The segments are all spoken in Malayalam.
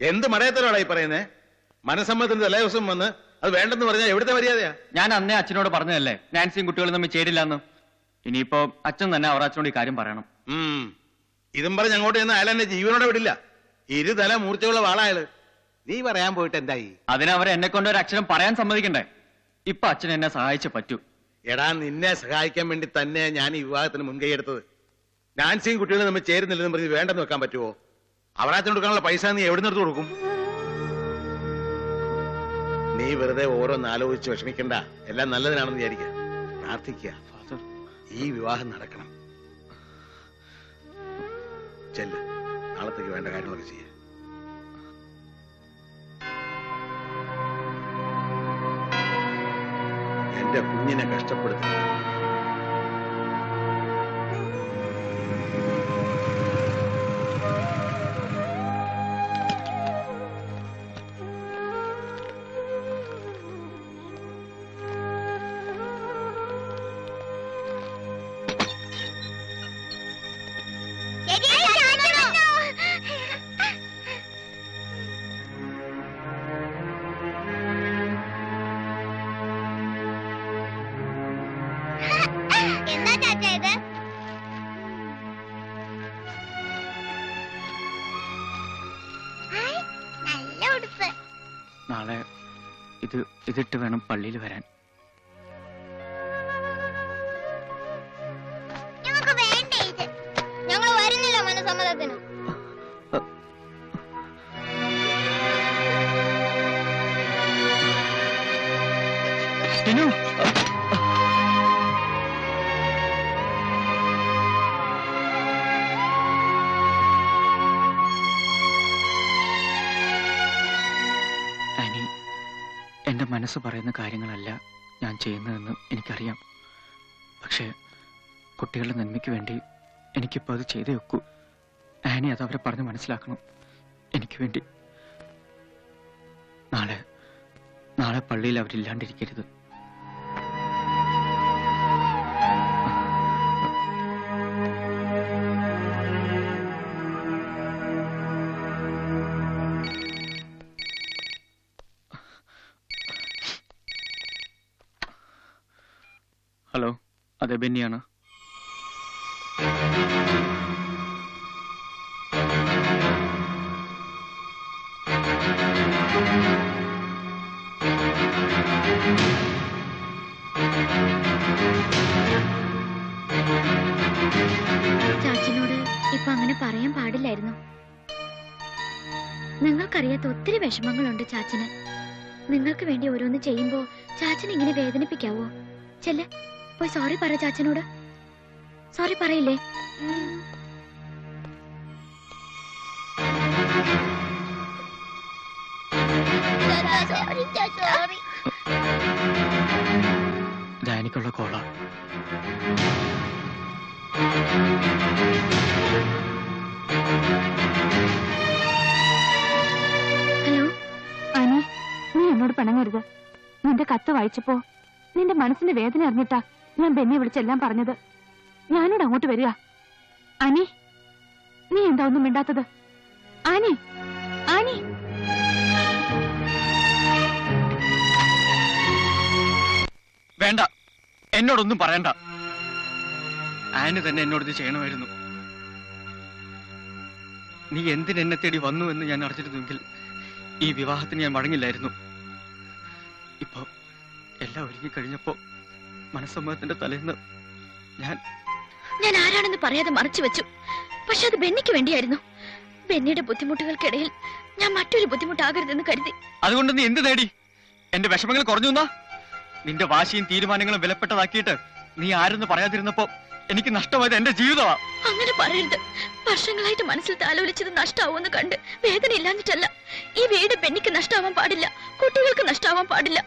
എന്ത് മടയത്തരോടായി പറയുന്നേ? മനസ്സമ്മതത്തിന് തലേ ദിവസം വന്ന് അത് വേണ്ടെന്ന് പറഞ്ഞാൽ എവിടുത്തെ മര്യാദയാ? ഞാൻ അന്നേ അച്ഛനോട് പറഞ്ഞതല്ലേ നാൻസിയും കുട്ടികളും തമ്മിൽ ചേരില്ലെന്ന്. ഇനിയിപ്പോ അച്ഛൻ തന്നെ അവർ അച്ഛനോട് ഈ കാര്യം പറയണം. ഇതും പറഞ്ഞ് അങ്ങോട്ട് ചെന്ന് അയാൾ എന്നെ ജീവനോടെ വിടില്ല. ഇരുതല മൂർച്ചയുള്ള വാളായാള്. നീ പറയാൻ പോയിട്ട് എന്തായി? അതിനവരെ എന്നെ കൊണ്ട് ഒരു അക്ഷരം പറയാൻ സമ്മതിക്കണ്ടേ? ഇപ്പൊ അച്ഛൻ എന്നെ സഹായിച്ചേ പറ്റൂ. എടാ, നിന്നെ സഹായിക്കാൻ വേണ്ടി തന്നെ ഞാൻ ഈ വിവാഹത്തിന് മുൻകൈ എടുത്തത്. നാൻസിയും കുട്ടികളും തമ്മിൽ ചേരുന്നില്ലെന്ന് പറഞ്ഞ് വേണ്ടെന്ന് വെക്കാൻ പറ്റുമോ? അവരാച്ചന് കൊടുക്കാനുള്ള പൈസ നീ എവിടെ നിർത്തി കൊടുക്കും? നീ വെറുതെ ഓരോന്ന് ആലോചിച്ച് വിഷമിക്കണ്ട. എല്ലാം നല്ലതിനാണെന്ന് വിചാരിക്കുക. പ്രാർത്ഥിക്കുക, ഈ വിവാഹം നടക്കണം. ചെല്ല്, നാളത്തേക്ക് വേണ്ട കാര്യങ്ങളൊക്കെ ചെയ്യാം. എന്റെ കുഞ്ഞിനെ കഷ്ടപ്പെടുത്തി. നാളെ ഇതിട്ട് വേണം പള്ളിയിൽ വരാൻ. ഞങ്ങൾക്ക് വേണ്ട ഇത്. ഞങ്ങൾ വരുന്നില്ല മനസ്സമ്മതത്തിന്. എന്റെ മനസ്സ് പറയുന്ന കാര്യങ്ങളല്ല ഞാൻ ചെയ്യുന്നതെന്ന് എനിക്കറിയാം. പക്ഷേ കുട്ടികളുടെ നന്മയ്ക്ക് വേണ്ടി എനിക്കിപ്പോൾ അത് ചെയ്തേ ഒക്കൂ. ആനി അത് അവരെ പറഞ്ഞ് മനസ്സിലാക്കണം. എനിക്ക് വേണ്ടി നാളെ പള്ളിയിൽ അവരില്ലാണ്ടിരിക്കരുത്. ഹലോ, അതെ ബെന്നിയാണ്. ചാച്ചനോട് ഇപ്പൊ അങ്ങനെ പറയാൻ പാടില്ലായിരുന്നു. നിങ്ങൾക്കറിയാത്ത ഒത്തിരി വിഷമങ്ങളുണ്ട് ചാച്ചന്. നിങ്ങൾക്ക് വേണ്ടി ഓരോന്ന് ചെയ്യുമ്പോ ചാച്ചൻ ഇങ്ങനെ വേദനിപ്പിക്കാവോ? ചെല്ലെ, പോയി സോറി പറ ചാച്ചനോട്. സോറി പറയില്ലേ? ദാനിക്കുള്ള കോള. ഹലോ ആനി, നീ എന്നോട് പിണങ്ങരുത്. നിന്റെ കത്ത് വായിച്ചപ്പോ നിന്റെ മനസ്സിന്റെ വേദന അറിഞ്ഞിട്ടാ ഞാൻ ബെന്നിയെ വിളിച്ചെല്ലാം പറഞ്ഞത്. ഞാനോട് അങ്ങോട്ട് വരിക. ആനി, നീ എന്താ ഒന്നും മിണ്ടാത്തത്? ആനി, ആനി. വേണ്ട, എന്നോടൊന്നും പറയണ്ട. ആന് തന്നെ എന്നോട് ഇത് ചെയ്യണമായിരുന്നു. നീ എന്തിനെന്നെ തേടി വന്നു എന്ന് ഞാൻ അറിഞ്ഞിരുന്നെങ്കിൽ ഈ വിവാഹത്തിന് ഞാൻ വഴങ്ങില്ലായിരുന്നു. ഇപ്പൊ എല്ലാം ഒരുങ്ങി കഴിഞ്ഞപ്പോ മനസ്സമ്മതത്തിന്റെ തലേന്ന് ഞാൻ ആരാണെന്ന് പറയാതെ മറച്ചു വെച്ചു. പക്ഷെ അത് ബെന്നിക്ക് വേണ്ടിയായിരുന്നു. ബെന്നിയുടെ ബുദ്ധിമുട്ടുകൾക്കിടയിൽ ഞാൻ മറ്റൊരു ബുദ്ധിമുട്ടാകരുതെന്ന് കരുതി. അതുകൊണ്ട് നീ എന്ത് നേടി? എന്റെ വിഷമങ്ങൾ കുറഞ്ഞു എന്നാ? നിന്റെ വാശിയും തീരുമാനങ്ങളും വിലപ്പെട്ടതാക്കിയിട്ട് നീ ആരെന്ന് പറയാതിരുന്നപ്പോ എനിക്ക് നഷ്ടമായത് എന്റെ ജീവിതമാ. അങ്ങനെ പറയരുത്. വർഷങ്ങളായിട്ട് മനസ്സിൽ താലോലിച്ചത് നഷ്ടാവൂന്ന് കണ്ട് വേദന ഇല്ലാഞ്ഞിട്ടല്ല. ഈ വീട് ബെന്നിക്ക് നഷ്ടാവാൻ പാടില്ല, കുട്ടികൾക്ക് നഷ്ടാവാൻ പാടില്ല.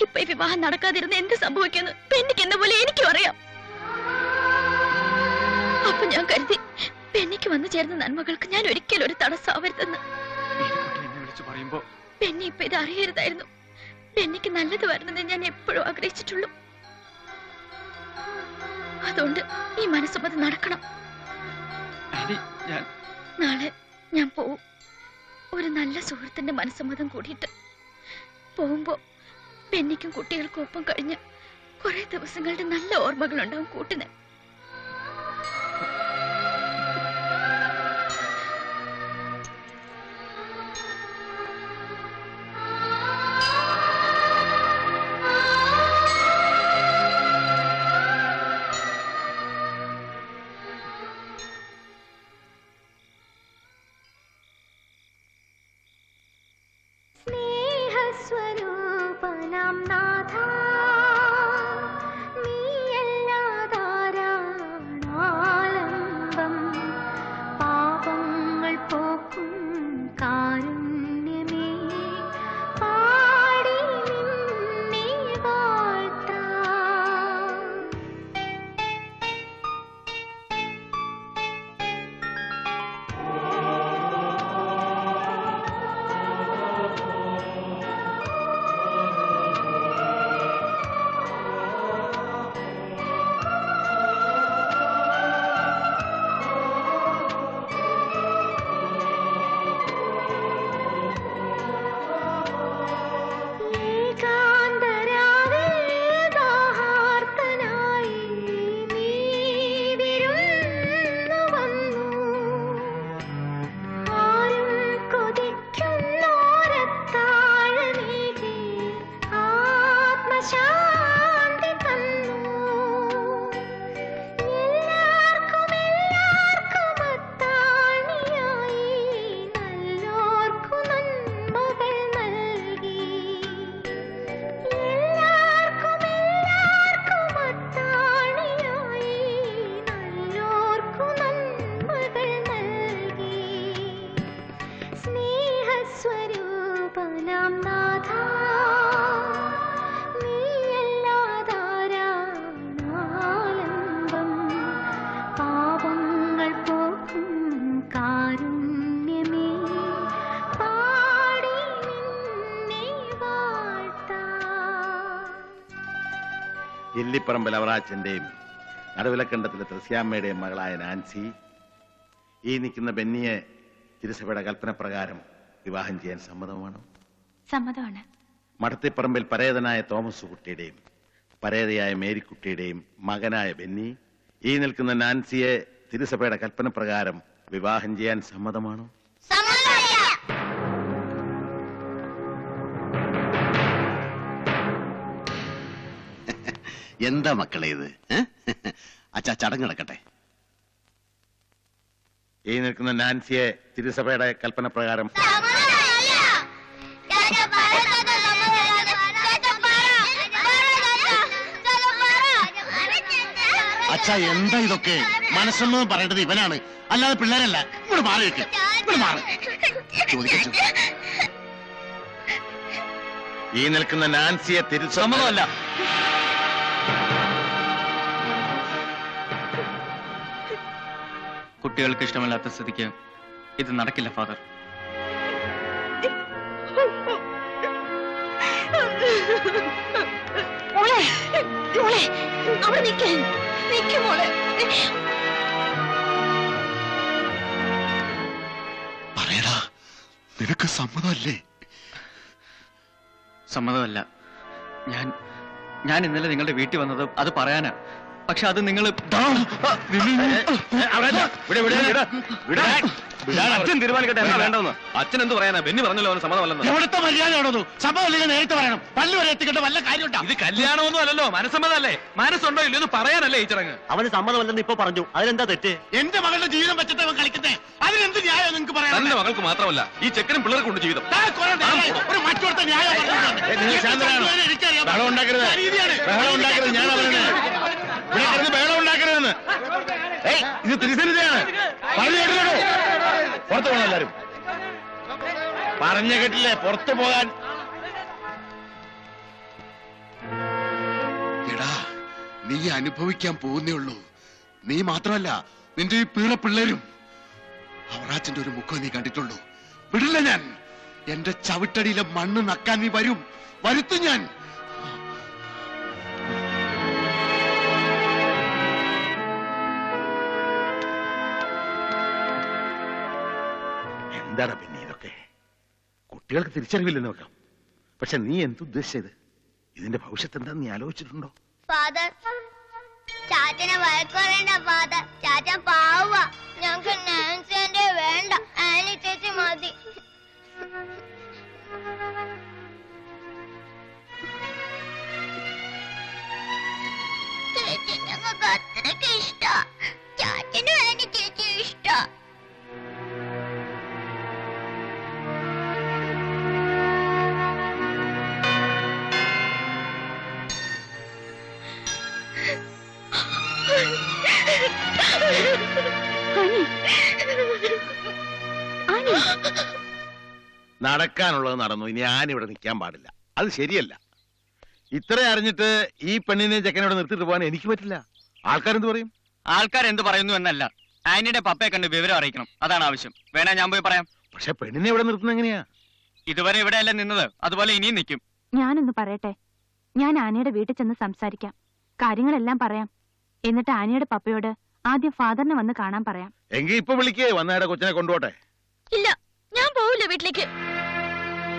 ഇപ്പൊ ഈ വിവാഹം നടക്കാതിരുന്ന് എന്ത് സംഭവിക്കുന്നു ബെന്നിക്ക് എന്ന പോലെ എനിക്കും അറിയാം. അപ്പൊ ഞാൻ കരുതി ബെന്നിക്ക് വന്നു ചേർന്ന നന്മകൾക്ക് ഞാൻ ഒരിക്കലും ഒരു തടസ്സമാവരുതെന്ന്. ബെന്നി ഇപ്പൊ ഇത് അറിയരുതായിരുന്നു. ബെന്നിക്ക് നല്ലത് വരണമെന്ന് ഞാൻ എപ്പോഴും ആഗ്രഹിച്ചിട്ടുള്ളൂ. അതുകൊണ്ട് ഈ മനസ്സമ്മതം നടക്കണം. നാളെ ഞാൻ പോവും. ഒരു നല്ല സുഹൃത്തിന്റെ മനസ്സമ്മതം കൂടിയിട്ട് പോകുമ്പോ പെന്നിക്കും കുട്ടികൾക്കും ഒപ്പം കഴിഞ്ഞ കുറെ ദിവസങ്ങളുടെ നല്ല ഓർമ്മകളുണ്ടാവും കൂട്ടിന്. ഇല്ലിപ്പറമ്പ് ലവറാച്ചന്റെയും നടുവിലക്കണ്ടത്തിലെ ത്രസ്യാമ്മയുടെയും മകളായ നാൻസി ഈ നിൽക്കുന്ന ബെന്നിയെ തിരുസഭയുടെ കൽപ്പനപ്രകാരം വിവാഹം ചെയ്യാൻ സമ്മതമാണോ? സമ്മതമാണ്. മടത്തിപ്പറമ്പിൽ പരേതനായ തോമസ് കുട്ടിയുടെയും പരേതയായ മേരിക്കുട്ടിയുടെയും മകനായ ബെന്നി ഈ നിൽക്കുന്ന നാൻസിയെ തിരുസഭയുടെ കൽപ്പനപ്രകാരം വിവാഹം ചെയ്യാൻ സമ്മതമാണോ? എന്താ മക്കളെ ഇത്? അച്ഛാ ചടങ്ങ് നടക്കട്ടെ. ഈ നിൽക്കുന്ന നാൻസിയെ തിരുസഭയുടെ കൽപ്പനപ്രകാരം അച്ഛാ എന്താ ഇതൊക്കെ? മനസ്സൊന്നും പറയേണ്ടത് ഇവനാണ്, അല്ലാതെ പിള്ളേരല്ല. ഇവിടെ മാറി വെക്ക്, ഇവിടെ മാറി ചോദിക്കച്ചു. ഈ നിൽക്കുന്ന നാൻസിയെ തിരുസമ്മതമല്ല. കുട്ടികൾക്ക് ഇഷ്ടമല്ലാത്ത സ്ഥിതിക്ക് ഇത് നടക്കില്ല ഫാദർ. പറയടാ, നിനക്ക് സമ്മതമല്ലേ? സമ്മതമല്ല. ഞാൻ ഇന്നലെ നിങ്ങളുടെ വീട്ടിൽ വന്നത് അത് പറയാനാ. പക്ഷെ അത് നിങ്ങൾ അച്ഛൻ തീരുമാനിക്കട്ടെ എന്താ വേണ്ടെന്ന്. അച്ഛൻ എന്ത് പറയാനാ? ബെന്നി പറഞ്ഞല്ലോ അവന് സമ്മതമല്ലെന്ന്. എവിടുത്തെ മര്യാദയാണോ? സമ്മതമല്ലെങ്കിൽ നേരത്തെ പറയണം. പള്ളി വരെ എത്തിക്കേണ്ട വല്ല കാര്യമുണ്ടോ? ഇത് കല്യാണമൊന്നും അല്ലല്ലോ, മനസ്സമ്മതല്ലേ. മനസ്സുണ്ടോ ഇല്ലെന്ന് പറയാനല്ലേ ഈ ചടങ്ങ്. അവന് സമ്മതമല്ലെന്ന് ഇപ്പൊ പറഞ്ഞു, അതിലെന്താ തെറ്റ്? എന്റെ മകളുടെ ജീവിതം വെച്ചിട്ട് അവൻ കളിക്കുന്നേ, അതിനെന്ത് ന്യായം നിങ്ങൾക്ക് പറയാം? തന്റെ മകൾക്ക് മാത്രമല്ല ഈ ചെക്കനും പിള്ളേർക്കുണ്ട് ജീവിതം. ഒരു മറ്റൊരുത്ത ന്യായം ബഹളം ഉണ്ടാക്കരുത്, ബഹളം ഉണ്ടാക്കരുത്. ഞാൻ അവരുടെ ഇവിടെ കിടന്ന് ബഹളം ഉണ്ടാക്കരുതെന്ന്. ഇത് തിരുസന്നിധിയാണ്. പറഞ്ഞു കേട്ടില്ലടോ, പുറത്തു പോകണം എല്ലാരും. പറഞ്ഞു കേട്ടില്ലേ, പുറത്തു പോകാൻ. എടാ, നീ അനുഭവിക്കാൻ പോകുന്നേ ഉള്ളൂ. നീ മാത്രമല്ല, നിന്റെ ഈ പീറ പിള്ളേരും. അവറാച്ചന്റെ ഒരു മുഖം നീ കണ്ടിട്ടുള്ളൂ. വിടില്ല ഞാൻ. എന്റെ ചവിട്ടടിയിലെ മണ്ണ് നക്കാൻ നീ വരുത്തും ഞാൻ. എന്താണ് പിന്നെ ഇതൊക്കെ? കുട്ടികൾക്ക് തിരിച്ചറിവില്ലെന്ന് വെക്കാം. പക്ഷെ നീ എന്തുദ്ദേശിച്ചത്? ഇതിന്റെ ഭവിഷ്യത്ത് എന്താന്ന് നീ ആലോചിച്ചിട്ടുണ്ടോ? ഫാദർ, ചാച്ചനെ വഴക്ക് പറയണ്ട ഫാദർ. ചാച്ചൻ പാവ. ഞങ്ങക്ക് നാൻസിന്റെ വേണ്ട, ആനി ചേച്ചി മതി. ചേച്ചി ഞങ്ങൾക്ക് അത്രയ്ക്ക് ഇഷ്ട. ചാച്ചനും ആനി ചേച്ചി ഇഷ്ട. നടക്കാനുള്ളത് നടന്നു. ഇനി ഞാനിവിടെ നിൽക്കാൻ പാടില്ല. അത് ശരിയല്ല. ഇത്ര അറിഞ്ഞിട്ട് ഈ പെണ്ണിനെ ചെക്കനോട് നിർത്തിട്ട് പോകാൻ എനിക്ക് പറ്റില്ല. ആൾക്കാരെന്ത് പറയും? ആൾക്കാരെന്ത് പറയുന്നു എന്നല്ല, ആനിയുടെ പപ്പയെ കണ്ട് വിവരം അറിയിക്കണം. അതാണ് ആവശ്യം. വേണേ ഞാൻ പോയി പറയാം. പക്ഷെ പെണ്ണിനെ ഇവിടെ നിർത്തുന്നത് എങ്ങനെയാ? ഇതുവരെ ഇവിടെയല്ല നിന്നത്, അതുപോലെ ഇനിയും നിൽക്കും. ഞാനൊന്ന് പറയട്ടെ. ഞാൻ ആനയുടെ വീട്ടിൽ ചെന്ന് സംസാരിക്കാം, കാര്യങ്ങളെല്ലാം പറയാം. എന്നിട്ട് ആനയുടെ പപ്പയോട് ആദ്യം ഫാദറിനെ വന്ന് കാണാൻ പറയാം. എങ്കിൽ ഇപ്പൊ വിളിക്കേ, വന്നയുടെ കൊച്ചിനെ കൊണ്ടുപോട്ടെ. ഇല്ല, ഞാൻ പോവില്ല വീട്ടിലേക്ക്.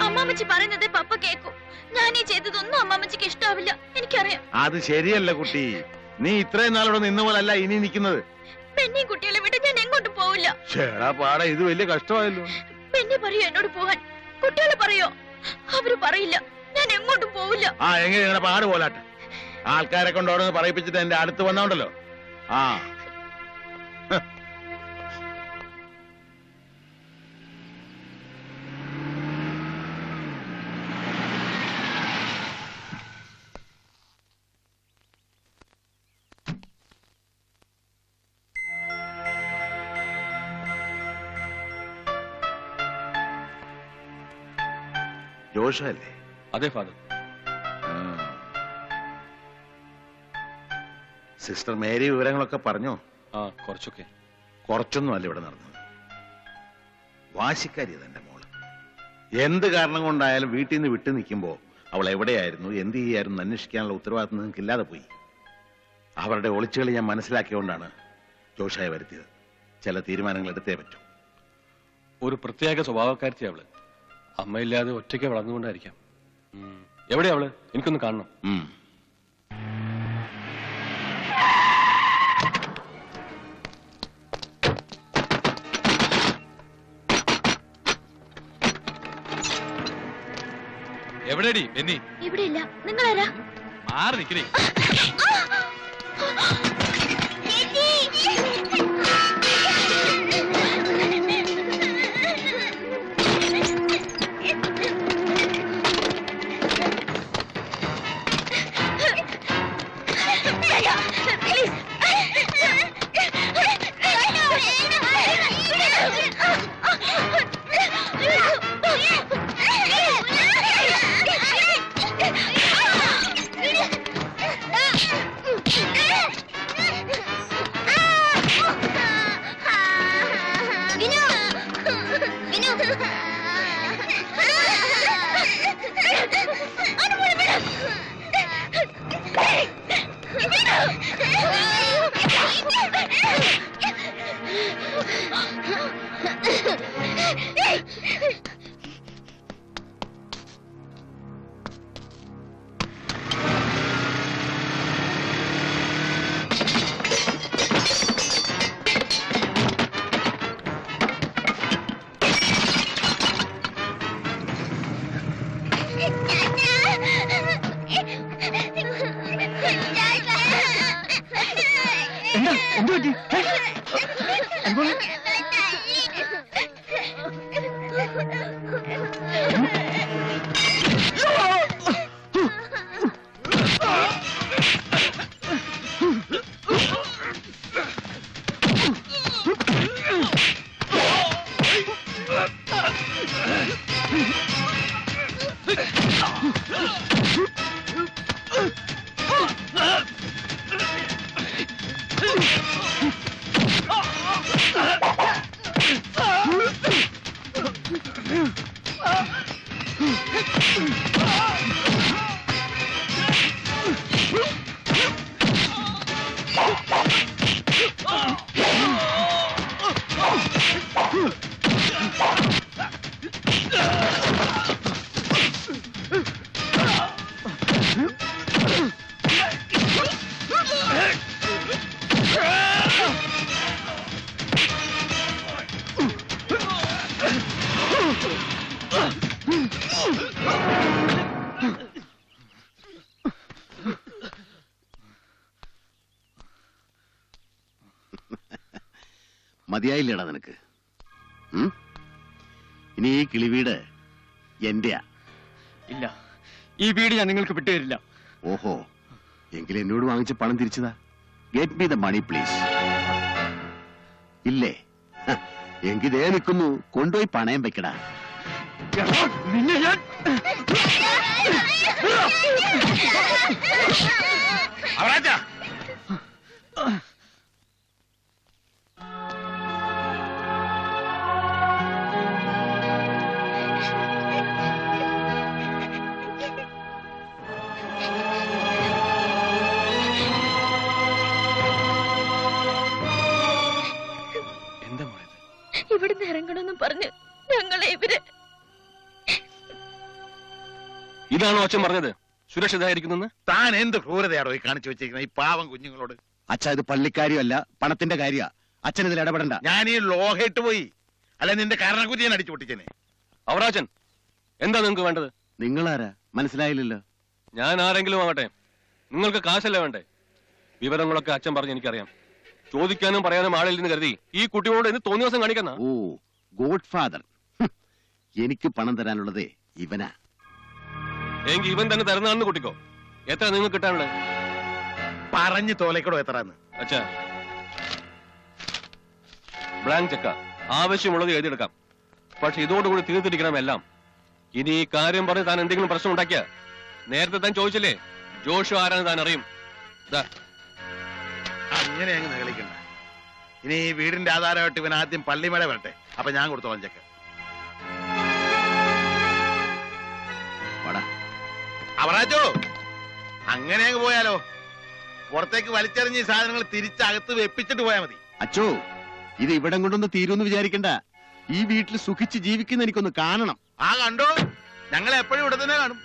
അമ്മാമ്മച്ചി പറയുന്നത് പപ്പ കേൾക്കും. ഞാൻ ഈ ചെയ്തതൊന്നും അമ്മാമ്മച്ചിക്ക് ഇഷ്ടാവില്ല, എനിക്കറിയാം. അത് ശരിയല്ല കുട്ടി. നീ ഇത്രയും നാളോടെ നിന്ന പോലല്ല ഇനി നിൽക്കുന്നത്. പെണ്ണി കുട്ടികളെ വിട്ട് ഞാൻ എങ്ങോട്ടും പോവില്ല. ചേടാ പാടാ, ഇത് വലിയ കഷ്ടമായല്ലോ. പെണ്ണി പറയോ എന്നോട് പോവാൻ? കുട്ടികളെ പറയോ? അവര് പറയില്ല. ഞാൻ എങ്ങോട്ടും പോവില്ല. ആ എങ്ങനെ നിങ്ങളുടെ പാട് പോലാട്ടെ. ആൾക്കാരെ കൊണ്ടോടെന്ന് പറയിപ്പിച്ചിട്ട് എന്റെ അടുത്ത് വന്നോണ്ടല്ലോ. ആ ജോഷല്ലേ? അതെ ഫാദർ. സിസ്റ്റർ മേരി വിവരങ്ങളൊക്കെ പറഞ്ഞോ? ആ, കുറച്ചൊക്കെ. കുറച്ചൊന്നും അല്ല ഇവിടെ നടന്നത്. വാശിക്കാരിയത് എന്റെ മോള്. എന്ത് കാരണം കൊണ്ടായാലും വീട്ടിൽ നിന്ന് വിട്ടു നിൽക്കുമ്പോ അവൾ എവിടെയായിരുന്നു, എന്ത് ചെയ്യായിരുന്നു അന്വേഷിക്കാനുള്ള ഉത്തരവാദിത്വം നിങ്ങൾക്ക് ഇല്ലാതെ പോയി. അവരുടെ ഒളിച്ചുകളി ഞാൻ മനസ്സിലാക്കിയോണ്ടാണ് ജോഷായെ വരുത്തിയത്. ചില തീരുമാനങ്ങൾ എടുത്തേ പറ്റൂ. ഒരു പ്രത്യേക സ്വഭാവക്കാരത്തി അവള്. അമ്മയില്ലാതെ ഒറ്റയ്ക്ക് വളർന്നുകൊണ്ടായിരിക്കാം. എവിടെയാ അവള്? എനിക്കൊന്ന് കാണണം. എവിടെടി ബെന്നി? ഇവിടെ ഇല്ല. നിങ്ങളാരാ? മാറി നിൽക്കണേ. മതിയായില്ലേടാ നിനക്ക്? ഇനി ഈ കിളിവീട് എന്റെയാ. ഇല്ല, ഈ വീട് ഞാൻ നിങ്ങൾക്ക് വിട്ടുതരില്ല. ഓഹോ, എങ്കിൽ എന്നോട് വാങ്ങിച്ച പണം തിരിച്ചതാ. Get me the money please. ഇല്ലേ? എങ്കിൽ ദേ നിൽക്കുന്നു, കൊണ്ടുപോയി പണയം വെക്കടാ. നിന്നെ ഞാൻ അവറാച്ച, എന്താ മോളെ? ഇവിടുന്ന് ഇറങ്ങണമെന്നും പറഞ്ഞ് ഞങ്ങളെ ഇവര്. ഇതാണോ അച്ഛൻ പറഞ്ഞത് സുരക്ഷിതമായിരിക്കുന്നെന്ന്? താൻ എന്ത് ക്രൂരതയാണോ ഈ കാണിച്ചു വെച്ചിരിക്കുന്നത് ഈ പാവം കുഞ്ഞുങ്ങളോട്? അച്ഛാ, ഇത് പള്ളിക്കാര്യമല്ല, പണത്തിന്റെ കാര്യ. അച്ഛൻ ഇതിൽ ഇടപെടണ്ട. ഞാൻ ഈ ലോഹയിട്ട് പോയി, അല്ല നിന്റെ കാരണക്കുറ്റി ഞാൻ അടിച്ചു പൊട്ടിച്ചേനെ. അവറാച്ചൻ, എന്താ നിങ്ങൾക്ക് വേണ്ടത്? നിങ്ങളാരാ? മനസ്സിലായില്ലല്ലോ. ഞാൻ ആരെങ്കിലും ആവട്ടെ, നിങ്ങൾക്ക് കാശല്ലേ വേണ്ടേ? വിവരങ്ങളൊക്കെ അച്ഛൻ പറഞ്ഞ് എനിക്കറിയാം. ചോദിക്കാനും പറയാനും ആളില്ലെന്ന് കരുതി ഈ കുട്ടിയോട് എന്ന് തോന്നിയ ദിവസം കാണിക്കുന്ന. ഓ, ഗോഡ് ഫാദർ. എനിക്ക് പണം തരാനുള്ളത് ഇവനാ. എങ്കിൽ ഇവൻ തന്നെ തരുന്നതാണെന്ന് കുട്ടിക്കോ? എത്ര നിങ്ങൾക്ക് കിട്ടാനുള്ളത്? പറഞ്ഞു തോലക്കടോ എത്രാന്ന്? അച്ഛാ, ബ്ലാങ്ക് ചെക്ക, ആവശ്യമുള്ളത് എഴുതിയെടുക്കാം. പക്ഷെ ഇതോടുകൂടി തീർത്തിരിക്കണം എല്ലാം. ഇനി ഈ കാര്യം പറഞ്ഞ് താൻ എന്തെങ്കിലും പ്രശ്നം ഉണ്ടാക്കിയ, നേരത്തെ താൻ ചോദിച്ചില്ലേ ജോഷു ആരാന്ന് താൻ അറിയും. അങ്ങനെ അങ്ങ് നികളിക്കണ്ട. ഇനി ഈ വീടിന്റെ ആധാരമായിട്ട് ഇവൻ ആദ്യം പള്ളിമേട വരട്ടെ, അപ്പൊ ഞാൻ കൊടുത്തോളാം ചെക്ക്. അവറാച്ചോ, അങ്ങനെ അങ്ങ് പോയാലോ? പുറത്തേക്ക് വലിച്ചെറിഞ്ഞ ഈ സാധനങ്ങൾ തിരിച്ചകത്ത് വെപ്പിച്ചിട്ട് പോയാൽ മതി. അച്ചോ, ഇത് ഇവിടം കൊണ്ടൊന്ന് തീരുമെന്ന് വിചാരിക്കണ്ട. ഈ വീട്ടിൽ സുഖിച്ച് ജീവിക്കുന്ന എനിക്കൊന്ന് കാണണം. ആ കണ്ടോ, ഞങ്ങൾ എപ്പോഴും ഇവിടെ തന്നെ കാണും.